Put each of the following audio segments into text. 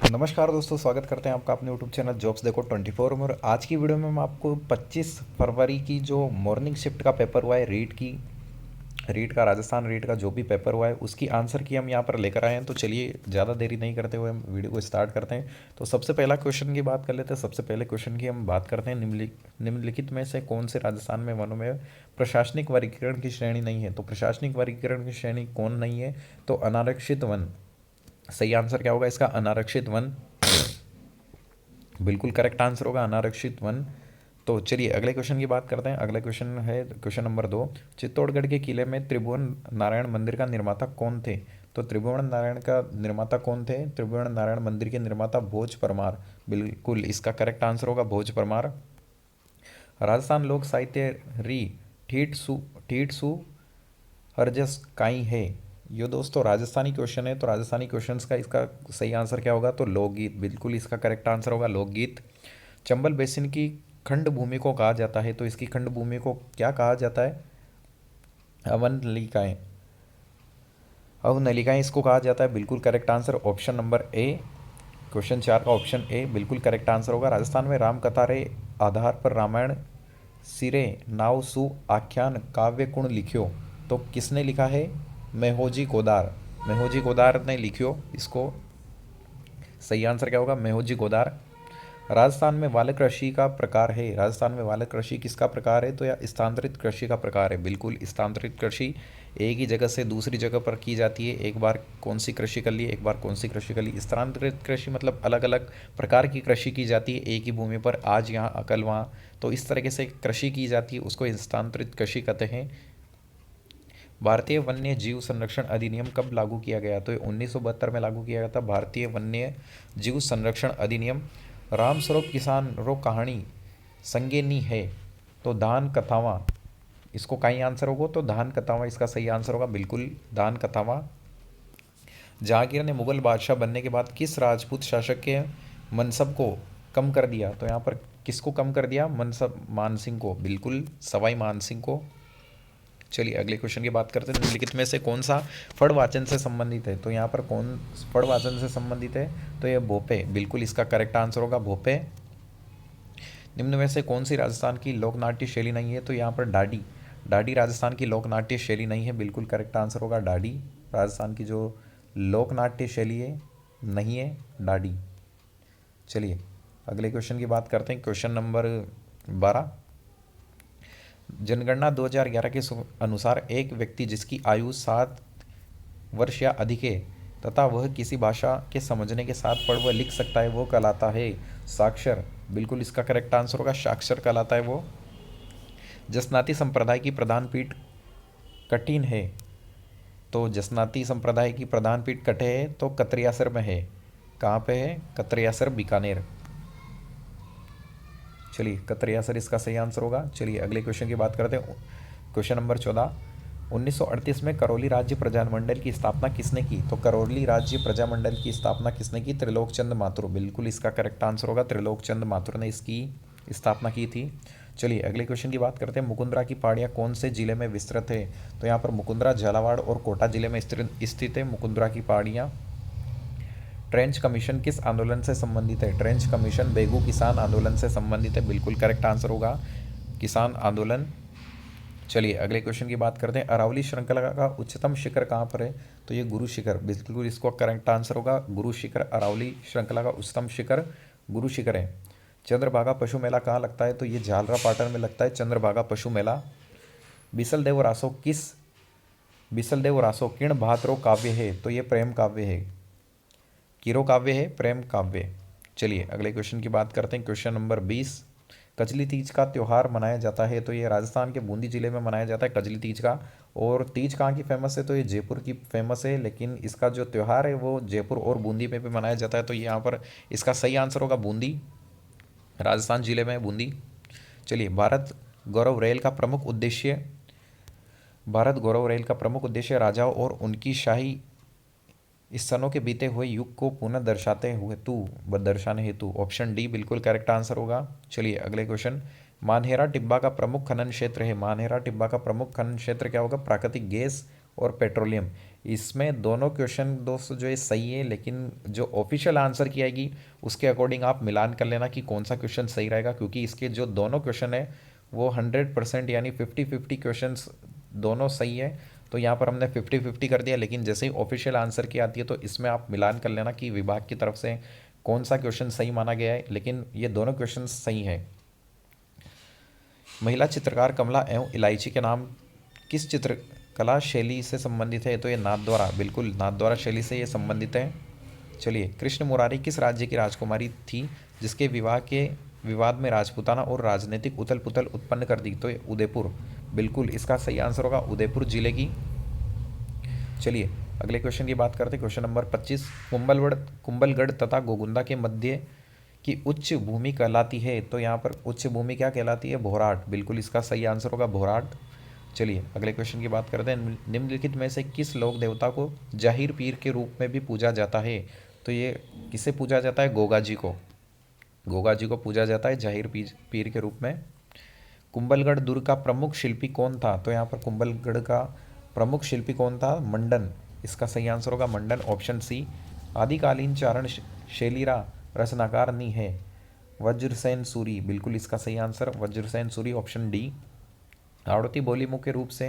नमस्कार दोस्तों, स्वागत करते हैं आपका अपने यूट्यूब चैनल जॉब्स देखो 24 में। और आज की वीडियो में मैं आपको 25 फरवरी की जो मॉर्निंग शिफ्ट का पेपर हुआ है रीट का राजस्थान रीट का जो भी पेपर हुआ है उसकी आंसर की हम यहाँ पर लेकर आए हैं। तो चलिए ज़्यादा देरी नहीं करते हुए हम वीडियो को स्टार्ट करते हैं। तो सबसे पहला क्वेश्चन की बात कर लेते हैं। सबसे पहले क्वेश्चन की हम बात करते हैं, निम्नलिखित में से कौन से राजस्थान में वनों में प्रशासनिक वर्गीकरण की श्रेणी नहीं है। तो प्रशासनिक वर्गीकरण की श्रेणी कौन नहीं है? तो अनारक्षित वन। सही आंसर क्या होगा इसका? अनारक्षित वन बिल्कुल करेक्ट आंसर होगा, अनारक्षित वन। तो चलिए अगले क्वेश्चन की बात करते हैं। अगला क्वेश्चन है क्वेश्चन नंबर 2। चित्तौड़गढ़ के किले में त्रिभुवन नारायण मंदिर का निर्माता कौन थे? तो त्रिभुवन नारायण का निर्माता कौन थे? त्रिभुवन नारायण मंदिर के निर्माता भोज परमार। बिल्कुल इसका करेक्ट आंसर होगा भोज परमार। राजस्थान लोक साहित्य री ठीठ सु हरजस काई है। ये दोस्तों राजस्थानी क्वेश्चन है, तो राजस्थानी क्वेश्चंस का इसका सही आंसर क्या होगा? तो लोकगीत। बिल्कुल इसका करेक्ट आंसर होगा लोकगीत। चंबल बेसिन की खंड भूमि को कहा जाता है, तो इसकी खंड भूमि को क्या कहा जाता है? अवनलिकाएं। अवनलिकाएं इसको कहा जाता है। बिल्कुल correct answer option number A. Question 4 का ऑप्शन ए बिल्कुल करेक्ट आंसर होगा। राजस्थान में राम कथा रे आधार पर रामायण सिरे नाव सु आख्यान काव्य कुण लिखियो। तो किसने लिखा है? मेहोजी गोदार। मेहोजी गोदार ने लिखियो इसको। सही आंसर क्या होगा? मेहोजी गोदार। राजस्थान में वालक कृषि का प्रकार है। राजस्थान में वालक कृषि किसका प्रकार है? तो या स्थानांतरित कृषि का प्रकार है। बिल्कुल स्थानांतरित कृषि एक ही जगह से दूसरी जगह पर की जाती है। एक बार कौन सी कृषि कर ली, एक बार कौन सी कृषि कर ली। स्थानांतरित कृषि मतलब अलग अलग प्रकार की कृषि की जाती है एक ही भूमि पर, आज यहाँ कल वहाँ। तो इस तरीके से कृषि की जाती है, उसको स्थानांतरित कृषि कहते हैं। भारतीय वन्य जीव संरक्षण अधिनियम कब लागू किया गया? तो ये 1972 में लागू किया गया था, भारतीय वन्य जीव संरक्षण अधिनियम। राम स्वरूप किसान रो कहानी संगेनी है, तो दान कथावा। इसको कहीं आंसर होगा, तो दान कथावा इसका सही आंसर होगा। बिल्कुल दान कथावा। जहांगीर ने मुगल बादशाह बनने के बाद किस राजपूत शासक के मनसब को कम कर दिया? तो यहाँ पर किसको कम कर दिया? मनसब मानसिंह को। बिल्कुल सवाई मानसिंह को। चलिए अगले क्वेश्चन की बात करते हैं। निम्नलिखित में से कौन सा फड़ वाचन से संबंधित है? तो यहाँ पर कौन फड़ वाचन से संबंधित है? तो ये भोपे। बिल्कुल इसका करेक्ट आंसर होगा भोपे। निम्न में से कौन सी राजस्थान की लोक नाट्य शैली नहीं है? तो यहाँ पर डाडी। डाडी राजस्थान की लोक नाट्य शैली नहीं है। बिल्कुल करेक्ट आंसर होगा डाडी। राजस्थान की जो लोक नाट्य शैली है नहीं है डाडी। चलिए अगले क्वेश्चन की बात करते हैं। Question number 12। जनगणना 2011 के अनुसार एक व्यक्ति जिसकी आयु 7 वर्ष या अधिक है तथा वह किसी भाषा के समझने के साथ पढ़ व लिख सकता है, वो कहलाता है साक्षर। बिल्कुल इसका करेक्ट आंसर होगा साक्षर कहलाता है वो। जसनाती संप्रदाय की प्रधान पीठ कठिन है, तो जसनाती संप्रदाय की प्रधान पीठ कटे है तो कतरियासर में है। कहाँ पे है? कतरियासर बीकानेर। चलिए कतरियासर इसका सही आंसर होगा। चलिए अगले क्वेश्चन की बात करते हैं। Question number 14। 1938 में करौली राज्य प्रजामंडल की स्थापना किसने की? तो करौली राज्य प्रजामंडल की स्थापना किसने की? त्रिलोकचंद माथुर। बिल्कुल इसका करेक्ट आंसर होगा त्रिलोकचंद माथुर ने इसकी स्थापना की थी। चलिए अगले क्वेश्चन की बात करते हैं। मुकुंदरा की पहाड़ियाँ कौन से जिले में विस्तृत है? तो यहाँ पर मुकुंदरा झालावाड़ और कोटा जिले में स्थित है मुकुंदरा की पहाड़ियाँ। ट्रेंच कमीशन किस आंदोलन से संबंधित है? ट्रेंच कमीशन बेगू किसान आंदोलन से संबंधित है। बिल्कुल करेक्ट आंसर होगा किसान आंदोलन। चलिए अगले क्वेश्चन की बात करते हैं। अरावली श्रृंखला का उच्चतम शिखर कहाँ पर है? तो ये गुरु शिखर। बिल्कुल इसको करेक्ट आंसर होगा गुरु शिखर। अरावली श्रृंखला का उच्चतम शिखर गुरु शिखर है। चंद्रभागा पशु मेला कहाँ लगता है? तो ये झालरा पाटन में लगता है चंद्रभागा पशु मेला। बिसल देव रासो किण भाद्रो काव्य है? तो ये प्रेम काव्य है। किरो काव्य है, प्रेम काव्य। चलिए अगले क्वेश्चन की बात करते हैं। Question number 20। कजली तीज का त्यौहार मनाया जाता है, तो ये राजस्थान के बूंदी जिले में मनाया जाता है कजली तीज का। और तीज कहाँ की फेमस है? तो ये जयपुर की फेमस है, लेकिन इसका जो त्यौहार है वो जयपुर और बूंदी में भी मनाया जाता है। तो ये यहाँ पर इसका सही आंसर होगा बूंदी। राजस्थान जिले में बूंदी। चलिए भारत गौरव रेल का प्रमुख उद्देश्य राजाओं और उनकी शाही स्तनों के बीते हुए युग को पुनः दर्शाने हेतु। ऑप्शन डी बिल्कुल करेक्ट आंसर होगा। चलिए अगले क्वेश्चन। मानहेरा टिब्बा का प्रमुख खनन क्षेत्र है। मानहेरा टिब्बा का प्रमुख खनन क्षेत्र क्या होगा? प्राकृतिक गैस और पेट्रोलियम। इसमें दोनों क्वेश्चन दोस्तों जो है सही है, लेकिन जो ऑफिशियल आंसर की आएगी उसके अकॉर्डिंग आप मिलान कर लेना कि कौन सा क्वेश्चन सही रहेगा, क्योंकि इसके जो दोनों क्वेश्चन है वो 100% यानी 50-50 क्वेश्चन दोनों सही है। तो यहाँ पर हमने 50-50 कर दिया, लेकिन जैसे ही ऑफिशियल आंसर की आती है तो इसमें आप मिलान कर लेना कि विभाग की तरफ से कौन सा क्वेश्चन सही माना गया है, लेकिन ये दोनों क्वेश्चन सही है। महिला चित्रकार कमला एवं इलायची के नाम किस चित्रकला शैली से संबंधित है? तो ये नाथद्वारा, बिल्कुल नाथद्वारा शैली से ये संबंधित है। चलिए, कृष्ण मुरारी किस राज्य की राजकुमारी थी जिसके विवाह के विवाद में राजपूताना और राजनीतिक उथल पुथल उत्पन्न कर दी? तो ये उदयपुर, बिल्कुल इसका सही आंसर होगा उदयपुर जिले की। चलिए अगले क्वेश्चन की बात करते हैं। क्वेश्चन नंबर 25, कुंभलगढ़ तथा गोगुंदा के मध्य की उच्च भूमि कहलाती है? तो यहाँ पर उच्च भूमि क्या कहलाती है? भोराट, बिल्कुल इसका सही आंसर होगा भोराट। चलिए अगले क्वेश्चन की बात करते हैं। निम्नलिखित में से किस लोक देवता को जाहिर पीर के रूप में भी पूजा जाता है? तो ये किसे पूजा जाता है? गोगा जी को, गोगा जी को पूजा जाता है जाहिर पीर के रूप में। कुंभलगढ़ दुर्ग का प्रमुख शिल्पी कौन था? तो यहाँ पर कुंभलगढ़ का प्रमुख शिल्पी कौन था? मंडन, इसका सही आंसर होगा मंडन, ऑप्शन सी। आदिकालीन चारण शैलीरा रचनाकार नहीं है? वज्रसेन सूरी, बिल्कुल इसका सही answer Vajrasen Suri, option D. आड़ती बोली मुख्य रूप से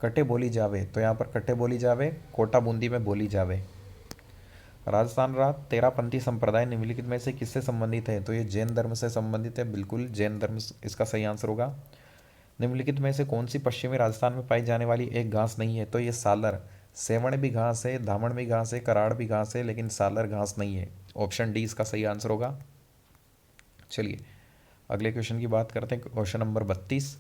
कटे बोली जावे? तो यहाँ पर कटे बोली जावे कोटा बूंदी में बोली जावे। राजस्थान राज तेरापंथी संप्रदाय निम्नलिखित में से किससे संबंधित है? तो ये जैन धर्म से संबंधित है, बिल्कुल जैन धर्म इसका सही आंसर होगा। निम्नलिखित में से कौन सी पश्चिमी राजस्थान में पाई जाने वाली एक घास नहीं है? तो ये सालर। सेवण भी घास है, धामण भी घास है, कराड़ भी घास है, लेकिन सालर घास नहीं है, ऑप्शन डी इसका सही आंसर होगा। चलिए अगले क्वेश्चन की बात करते हैं। क्वेश्चन नंबर 32,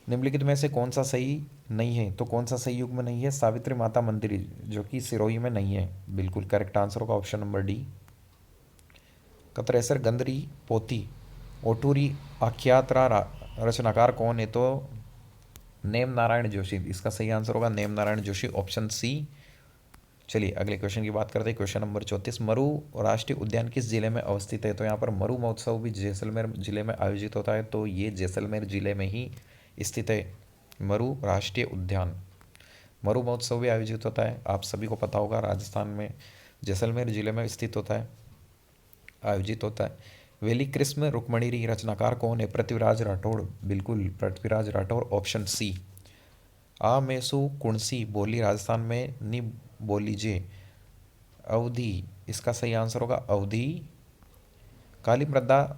निम्नलिखित में से कौन सा सही नहीं है? तो कौन सा सही युग में नहीं है? सावित्री माता मंदिर, जो कि सिरोही में नहीं है, बिल्कुल करेक्ट आंसर होगा ऑप्शन नंबर डी। कतरेसर गंदरी पोथी ओटूरी आख्यात्रा रचनाकार कौन है? तो नेम नारायण जोशी, इसका सही आंसर होगा name Narayan Joshi, option C. चलिए अगले क्वेश्चन की बात करते हैं। क्वेश्चन नंबर 34, मरु राष्ट्रीय उद्यान किस जिले में अवस्थित है? तो यहाँ पर मरु महोत्सव भी जैसलमेर जिले में आयोजित होता है, तो ये जैसलमेर जिले में ही स्थित है मरु राष्ट्रीय उद्यान। मरु महोत्सव भी आयोजित होता है, आप सभी को पता होगा, राजस्थान में जैसलमेर जिले में स्थित होता है, आयोजित होता है। वेली कृष्ण रुक्मणी रचनाकार कौन है? पृथ्वीराज राठौड़, बिल्कुल पृथ्वीराज राठौड़, ऑप्शन सी। आमेसु कुणसी बोली राजस्थान में नि बोलीजे? अवधि, इसका सही आंसर होगा अवधि। काली मृदा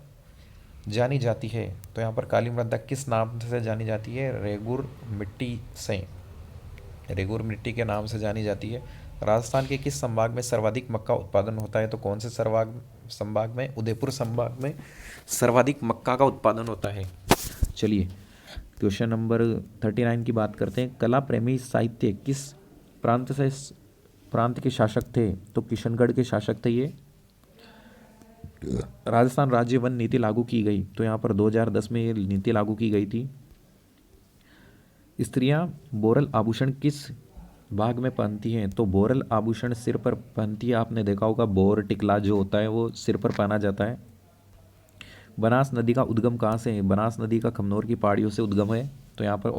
जानी जाती है? तो यहाँ पर काली मृदा किस नाम से जानी जाती है? रेगुर मिट्टी से, रेगुर मिट्टी के नाम से जानी जाती है। राजस्थान के किस संभाग में सर्वाधिक मक्का उत्पादन होता है? तो कौन से संभाग में? उदयपुर संभाग में सर्वाधिक मक्का का उत्पादन होता है। चलिए क्वेश्चन नंबर 39 की बात करते हैं। कला प्रेमी साहित्य किस प्रांत के शासक थे? तो किशनगढ़ के शासक थे ये। राजस्थान राज्य वन नीति लागू की गई? तो यहाँ पर 2010 में ये नीति लागू की गई थी। स्त्रियां बोरल आभूषण किस भाग में पहनती हैं? तो बोरल आभूषण सिर पर पहनती है, आपने देखा होगा बोर टिकला जो होता है वो सिर पर पहना जाता है। बनास नदी का उद्गम कहाँ से है? बनास नदी का खमनोर की पहाड़ियों से उद्गम है, तो यहाँ पर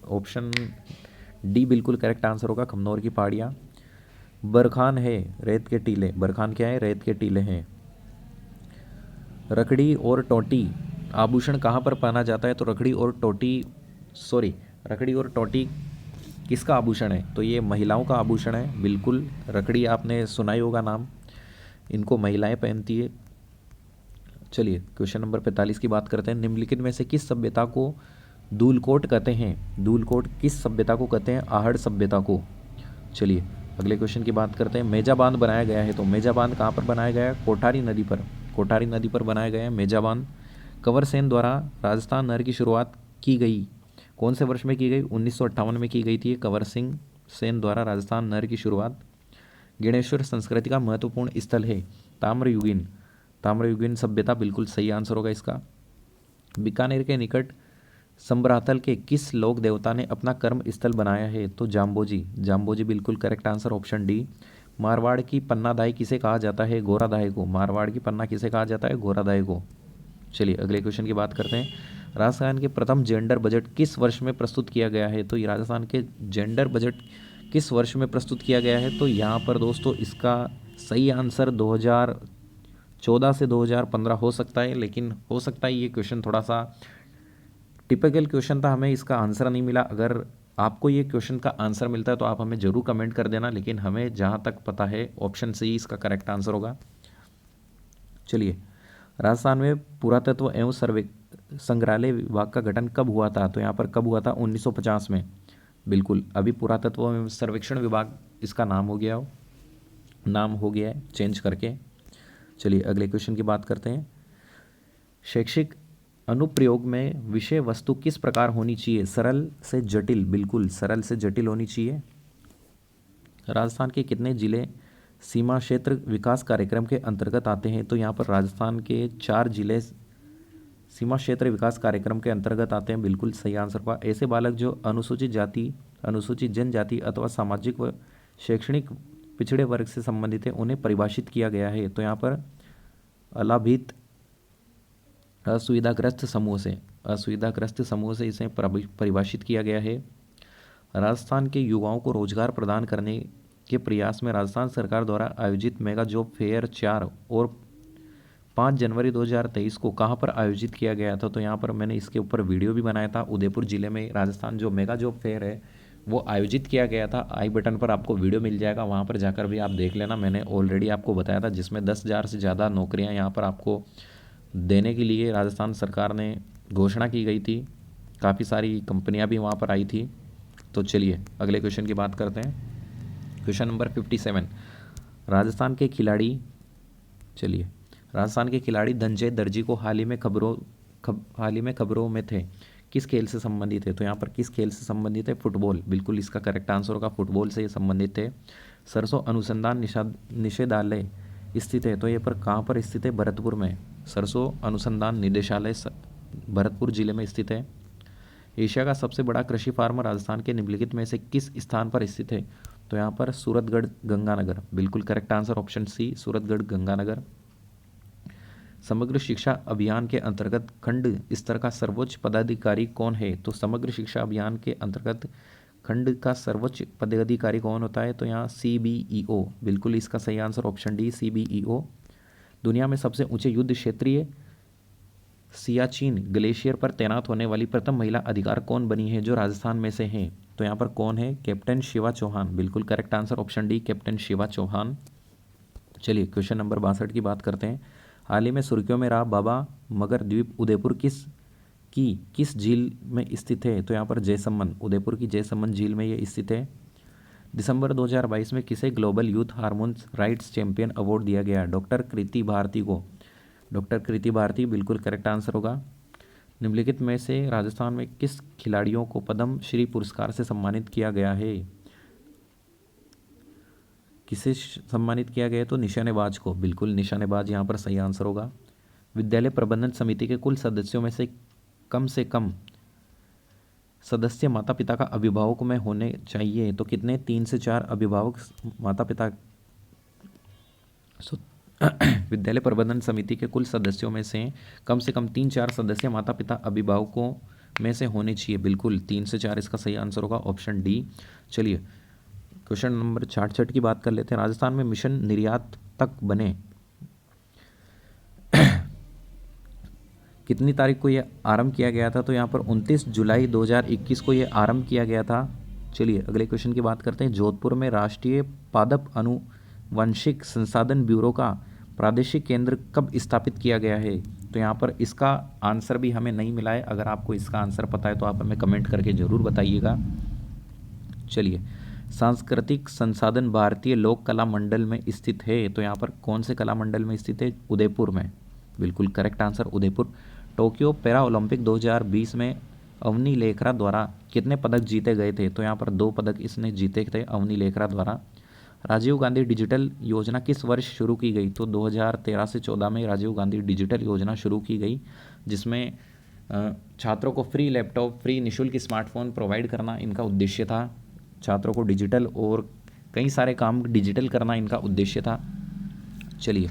ऑप्शन डी बिल्कुल करेक्ट आंसर होगा, खमनोर की पहाड़ियाँ। बरखान है रेत के टीले? बरखान क्या है? रेत के टीले हैं। रखड़ी और टोटी आभूषण कहाँ पर पहना जाता है? तो रखड़ी और टोटी किसका आभूषण है? तो ये महिलाओं का आभूषण है, बिल्कुल। रखड़ी आपने सुना ही होगा नाम, इनको महिलाएं पहनती है। चलिए क्वेश्चन नंबर 45 की बात करते हैं। निम्नलिखित में से किस सभ्यता को धूलकोट कहते हैं? धूलकोट किस सभ्यता को कहते हैं? आहड़ सभ्यता को। चलिए अगले क्वेश्चन की बात करते हैं। मेजा बांध बनाया गया है? तो मेजा बांध कहाँ पर बनाया गया है? कोठारी नदी पर, कोठारी नदी पर बनाया गया है मेजा बांध। कंवर सेन द्वारा राजस्थान नहर की शुरुआत की गई कौन से वर्ष में की गई? 1958 में की गई थी कंवर सिंह सेन द्वारा राजस्थान नहर की शुरुआत। गणेश्वर संस्कृति का महत्वपूर्ण स्थल है? ताम्रयुगीन, ताम्रयुगीन सभ्यता, बिल्कुल सही आंसर होगा इसका। बीकानेर के निकट संबरातल के किस लोक देवता ने अपना कर्म स्थल बनाया है? तो जाम्बोजी, जाम्बोजी बिल्कुल correct answer, option D. Marwar की पन्नादाई किसे कहा जाता है? गोरादाई को। मारवाड़ की पन्ना किसे कहा जाता है? गोरादाई को। चलिए अगले क्वेश्चन की बात करते हैं। राजस्थान के प्रथम जेंडर बजट किस वर्ष में प्रस्तुत किया गया है? तो ये राजस्थान के जेंडर बजट किस वर्ष में प्रस्तुत किया गया है? तो यहाँ पर दोस्तों इसका सही आंसर 2014 से 2015 हो सकता है, लेकिन हो सकता है ये क्वेश्चन थोड़ा सा टिपिकल क्वेश्चन था, हमें इसका आंसर नहीं मिला। अगर आपको ये क्वेश्चन का आंसर मिलता है तो आप हमें ज़रूर कमेंट कर देना, लेकिन हमें जहाँ तक पता है ऑप्शन सी इसका करेक्ट आंसर होगा। चलिए, राजस्थान में पुरातत्व एवं संग्रहालय विभाग का गठन कब हुआ था? तो यहाँ पर कब हुआ था? 1950 में। बिल्कुल, अभी पुरातत्व एवं सर्वेक्षण विभाग इसका नाम हो गया है चेंज करके। चलिए अगले क्वेश्चन की बात करते हैं। शैक्षिक अनुप्रयोग में विषय वस्तु किस प्रकार होनी चाहिए? सरल से जटिल। बिल्कुल, सरल से जटिल होनी चाहिए। राजस्थान के कितने जिले सीमा क्षेत्र विकास कार्यक्रम के अंतर्गत आते हैं? तो यहाँ पर राजस्थान के 4 जिले सीमा क्षेत्र विकास कार्यक्रम के अंतर्गत आते हैं। बिल्कुल सही आंसर हुआ। ऐसे बालक जो अनुसूचित जाति, अनुसूचित जनजाति अथवा सामाजिक व शैक्षणिक पिछड़े वर्ग से संबंधित है, उन्हें परिभाषित किया गया है। तो यहाँ पर अलाभित असुविधाग्रस्त समूह से इसे परिभाषित किया गया है। राजस्थान के युवाओं को रोजगार प्रदान करने के प्रयास में राजस्थान सरकार द्वारा आयोजित मेगा जॉब फेयर 4 और 5 जनवरी 2023 को कहाँ पर आयोजित किया गया था? तो यहाँ पर मैंने इसके ऊपर वीडियो भी बनाया था। उदयपुर जिले में राजस्थान जो मेगा जॉब फेयर है वो आयोजित किया गया था। आई बटन पर आपको वीडियो मिल जाएगा, वहाँ पर जाकर भी आप देख लेना। मैंने ऑलरेडी आपको बताया था, जिसमें 10,000 से ज़्यादा नौकरियाँ यहाँ पर आपको देने के लिए राजस्थान सरकार ने घोषणा की गई थी। काफ़ी सारी कंपनियां भी वहाँ पर आई थी। तो चलिए अगले क्वेश्चन की बात करते हैं। Question number 57। राजस्थान के खिलाड़ी धनंजय दर्जी को हाल ही में खबरों में थे, किस खेल से संबंधित है? तो यहाँ पर किस खेल से संबंधित है? फुटबॉल। बिल्कुल इसका करेक्ट आंसर होगा, फुटबॉल से संबंधित थे। सरसों अनुसंधान निषेधालय स्थित है, तो ये पर कहाँ पर स्थित है? भरतपुर में। सरसों अनुसंधान निदेशालय भरतपुर जिले में स्थित है। एशिया का सबसे बड़ा कृषि फार्म राजस्थान के निम्नलिखित में से किस स्थान पर स्थित है? तो यहाँ पर सूरतगढ़ गंगानगर। बिल्कुल correct answer option C, Suratgarh Ganganagar. Samagra Shiksha अभियान के अंतर्गत खंड स्तर का सर्वोच्च पदाधिकारी कौन है? तो समग्र शिक्षा अभियान के अंतर्गत खंड का सर्वोच्च पदाधिकारी कौन होता है? तो यहाँ CBEO। बिल्कुल इसका सही आंसर ऑप्शन डी, CBEO। दुनिया में सबसे ऊंचे युद्ध क्षेत्रीय सियाचिन ग्लेशियर पर तैनात होने वाली प्रथम महिला अधिकारी कौन बनी है जो राजस्थान में से है? तो यहाँ पर कौन है? कैप्टन शिवा चौहान। बिल्कुल correct answer option D, captain Shiva Chauhan. चलिए क्वेश्चन नंबर 62 की बात करते हैं। हाल ही में सुर्खियों में रहा बाबा मगर द्वीप उदयपुर किस झील में स्थित है? तो यहाँ पर जयसमंद, उदयपुर की जयसमंद झील में ये स्थित है। दिसंबर 2022 में किसे global youth hormones rights champion award दिया गया? डॉक्टर कृति भारती को। डॉक्टर कृति भारती बिल्कुल करेक्ट आंसर होगा। निम्नलिखित में से राजस्थान में किस खिलाड़ियों को पद्म श्री पुरस्कार से सम्मानित किया गया है? किसे सम्मानित किया गया? तो निशानेबाज को। बिल्कुल निशानेबाज यहाँ पर सही आंसर होगा। विद्यालय प्रबंधन समिति के कुल सदस्यों में से कम सदस्य माता पिता का अभिभावक में होने चाहिए, तो कितने? 3 से 4 अभिभावक माता पिता। विद्यालय प्रबंधन समिति के कुल सदस्यों में से कम 3-4 सदस्य माता पिता अभिभावकों में से होने चाहिए। बिल्कुल 3 से 4 इसका सही आंसर होगा, ऑप्शन डी। चलिए क्वेश्चन नंबर 66 की बात कर लेते हैं। राजस्थान में मिशन निर्यात तक बने कितनी तारीख को ये आरंभ किया गया था? तो यहाँ पर 29 जुलाई 2021 को ये आरंभ किया गया था। चलिए अगले क्वेश्चन की बात करते हैं। जोधपुर में राष्ट्रीय पादप अनुवंशिक संसाधन ब्यूरो का प्रादेशिक केंद्र कब स्थापित किया गया है? तो यहाँ पर इसका आंसर भी हमें नहीं मिला है। अगर आपको इसका आंसर पता है तो आप हमें कमेंट करके ज़रूर बताइएगा। चलिए, सांस्कृतिक संसाधन भारतीय लोक कला मंडल में स्थित है, तो यहाँ पर कौन से कला मंडल में स्थित है? उदयपुर में। बिल्कुल correct answer Udaipur. Tokyo para Olympic 2020 में अवनी लेखरा द्वारा कितने पदक जीते गए थे? तो यहाँ पर 2 पदक इसने जीते थे अवनी लेखरा द्वारा। राजीव गांधी डिजिटल योजना किस वर्ष शुरू की गई? तो 2013 से 14 में राजीव गांधी डिजिटल योजना शुरू की गई, जिसमें छात्रों को फ्री लैपटॉप, फ्री निःशुल्क स्मार्टफोन प्रोवाइड करना इनका उद्देश्य था। छात्रों को डिजिटल और कई सारे काम डिजिटल करना इनका उद्देश्य था। चलिए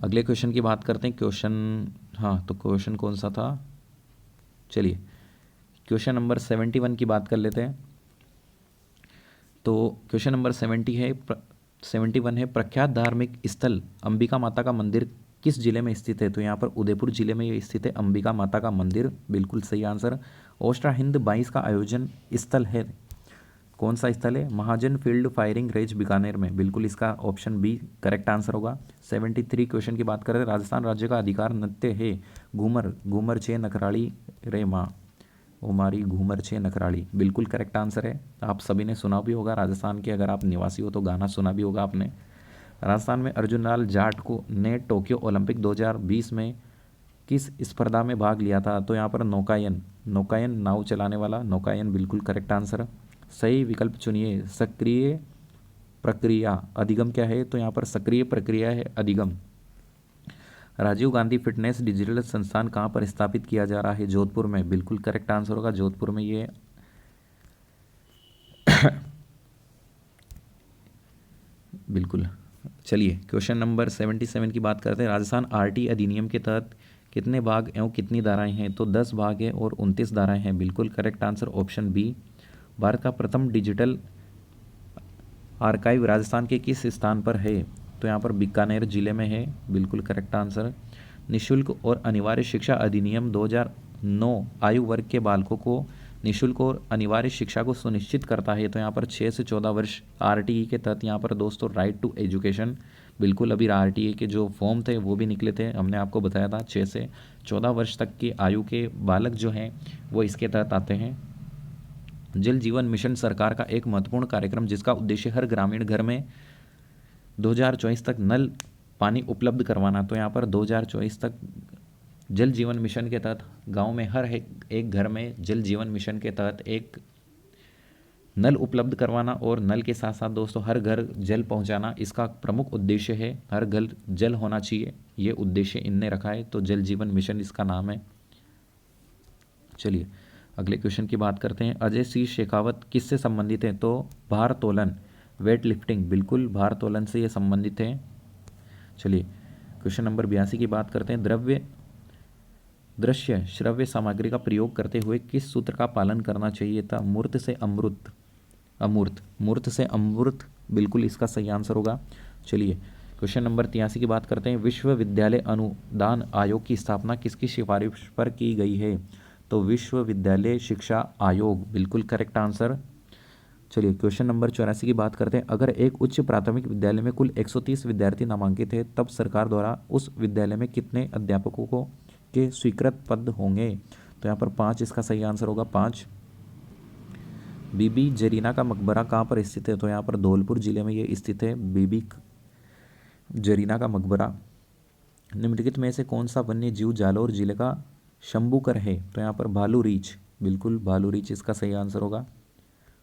अगले क्वेश्चन की बात करते हैं। क्वेश्चन हाँ, तो क्वेश्चन कौन सा था? चलिए क्वेश्चन नंबर 71 की बात कर लेते हैं। तो क्वेश्चन नंबर 71 है, प्रख्यात धार्मिक स्थल अंबिका माता का मंदिर किस जिले में स्थित है? तो यहाँ पर उदयपुर जिले में ये स्थित है अंबिका माता का मंदिर, बिल्कुल सही आंसर। ओस्ट्रा हिंद 22 का आयोजन स्थल है, कौन सा स्थल है? महाजन फील्ड फायरिंग रेंज बीकानेर में, बिल्कुल इसका ऑप्शन बी करेक्ट आंसर होगा। 73 क्वेश्चन की बात करें, राजस्थान राज्य का अधिकार नृत्य है घूमर, घूमर छे नखराली रे माँ उमारी घूमर छे नखराली, बिल्कुल करेक्ट आंसर है। आप सभी ने सुना भी होगा, राजस्थान के अगर आप निवासी हो तो गाना सुना भी होगा आपने। राजस्थान में अर्जुनलाल जाट को ने टोक्यो ओलंपिक 2020 में किस स्पर्धा में भाग लिया था? तो यहाँ पर नौकायन, नौकायन नाव चलाने वाला नौकायन, बिल्कुल करेक्ट आंसर। सही विकल्प चुनिए। सक्रिय प्रक्रिया अधिगम क्या है? तो यहाँ पर सक्रिय प्रक्रिया है अधिगम। राजीव गांधी फिटनेस डिजिटल संस्थान कहाँ पर स्थापित किया जा रहा है? जोधपुर में, बिल्कुल करेक्ट आंसर होगा, जोधपुर में ये बिल्कुल। चलिए क्वेश्चन नंबर 77 की बात करते हैं। राजस्थान आरटी अधिनियम के तहत कितने भाग एवं कितनी धाराएं हैं? तो 10 भाग है और 29 धाराएं हैं, बिल्कुल correct answer option B. Bharat का प्रथम डिजिटल आर्काइव राजस्थान के किस स्थान पर है? तो यहाँ पर बीकानेर जिले में है, बिल्कुल करेक्ट आंसर। निःशुल्क और अनिवार्य शिक्षा अधिनियम 2009 आयु वर्ग के बालकों को निःशुल्क और अनिवार्य शिक्षा को सुनिश्चित करता है। तो यहाँ पर 6 से 14 वर्ष आरटीई के तहत यहाँ पर दोस्तों राइट टू एजुकेशन, बिल्कुल अभी आरटीई के जो फॉर्म थे वो भी निकले थे, हमने आपको बताया था 6 से 14 वर्ष तक की आयु के बालक जो हैं वो इसके तहत आते हैं। जल जीवन मिशन सरकार का एक महत्वपूर्ण कार्यक्रम जिसका उद्देश्य हर ग्रामीण घर में 2024 तक नल पानी उपलब्ध करवाना। तो यहाँ पर 2024 तक जल जीवन मिशन के तहत गांव में हर एक घर में जल जीवन मिशन के तहत एक नल उपलब्ध करवाना और नल के साथ साथ दोस्तों हर घर जल पहुंचाना इसका प्रमुख उद्देश्य है। हर घर जल होना चाहिए, ये उद्देश्य इनने रखा है, तो जल जीवन मिशन इसका नाम है। चलिए अगले क्वेश्चन की बात करते हैं। अजय सिंह शेखावत किससे संबंधित हैं? तो भारोत्तोलन, वेट लिफ्टिंग, बिल्कुल भारोत्तोलन से ये संबंधित हैं। चलिए क्वेश्चन नंबर 82 की बात करते हैं। दृश्य श्रव्य सामग्री का प्रयोग करते हुए किस सूत्र का पालन करना चाहिए था? मूर्त से अमृत, अमूर्त, मूर्त से अमृत, बिल्कुल इसका सही आंसर होगा। चलिए क्वेश्चन नंबर 83 की बात करते हैं। विश्वविद्यालय अनुदान आयोग की स्थापना किसकी सिफारिश पर की गई है? तो विश्वविद्यालय शिक्षा आयोग, बिल्कुल करेक्ट आंसर। चलिए क्वेश्चन नंबर 84 की बात करते हैं। अगर एक उच्च प्राथमिक विद्यालय में कुल 130 विद्यार्थी नामांकित है तब सरकार द्वारा उस विद्यालय में कितने अध्यापकों को के स्वीकृत पद होंगे? तो यहाँ पर 5 इसका सही आंसर होगा, 5। बीबी जरीना का मकबरा कहाँ पर स्थित है? तो यहाँ पर धौलपुर जिले में ये स्थित है, बीबी जरीना का मकबरा। निम्नलिखित में से कौन सा वन्य जीव जालौर जिले का शंभूकर है? तो यहाँ पर भालू रीछ, बिल्कुल भालू रीछ इसका सही आंसर होगा।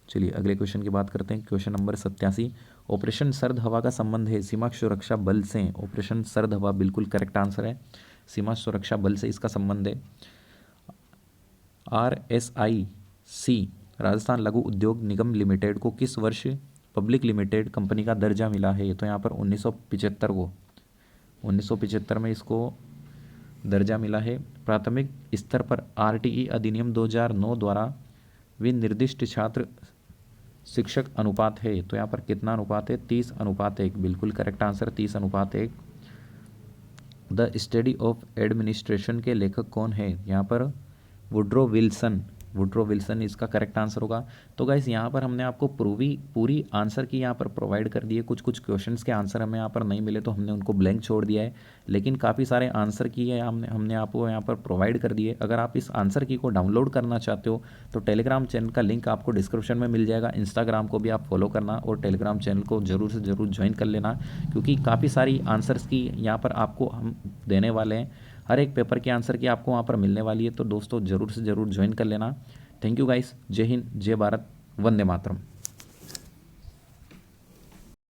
चलिए अगले क्वेश्चन की बात करते हैं। क्वेश्चन नंबर 87, ऑपरेशन सर्द हवा का संबंध है सीमा सुरक्षा बल से? ऑपरेशन सर्द हवा, बिल्कुल करेक्ट आंसर है, सीमा सुरक्षा बल से इसका संबंध है। RSIC राजस्थान लघु उद्योग निगम लिमिटेड को किस वर्ष पब्लिक लिमिटेड कंपनी का दर्जा मिला है? तो यहाँ पर 1975 को, 1975 में इसको दर्जा मिला है। प्राथमिक स्तर पर RTE अधिनियम 2009 द्वारा विनिर्दिष्ट छात्र शिक्षक अनुपात है, तो यहाँ पर कितना अनुपात है? 30:1, बिल्कुल correct answer 30:1। The study of administration के लेखक कौन है? यहाँ पर वुड्रो विल्सन, वुड्रो विल्सन इसका करेक्ट आंसर होगा। तो गाइस यहाँ पर हमने आपको पूरी आंसर की यहाँ पर प्रोवाइड कर दी है। कुछ कुछ क्वेश्चंस के आंसर हमें यहाँ पर नहीं मिले तो हमने उनको ब्लैंक छोड़ दिया है, लेकिन काफ़ी सारे आंसर की है हमने आपको यहाँ पर प्रोवाइड कर दिए। अगर आप इस आंसर की को डाउनलोड करना चाहते हो तो टेलीग्राम चैनल का लिंक आपको डिस्क्रिप्शन में मिल जाएगा। इंस्टाग्राम को भी आप फॉलो करना और टेलीग्राम चैनल को ज़रूर से ज़रूर ज्वाइन कर लेना, क्योंकि काफ़ी सारी आंसर्स की यहाँ पर आपको हम देने वाले हैं। हर एक पेपर के आंसर की आपको वहाँ पर मिलने वाली है, तो दोस्तों ज़रूर से ज़रूर ज्वाइन कर लेना। थैंक यू गाइस, जय हिंद, जय भारत, वंदे मातरम।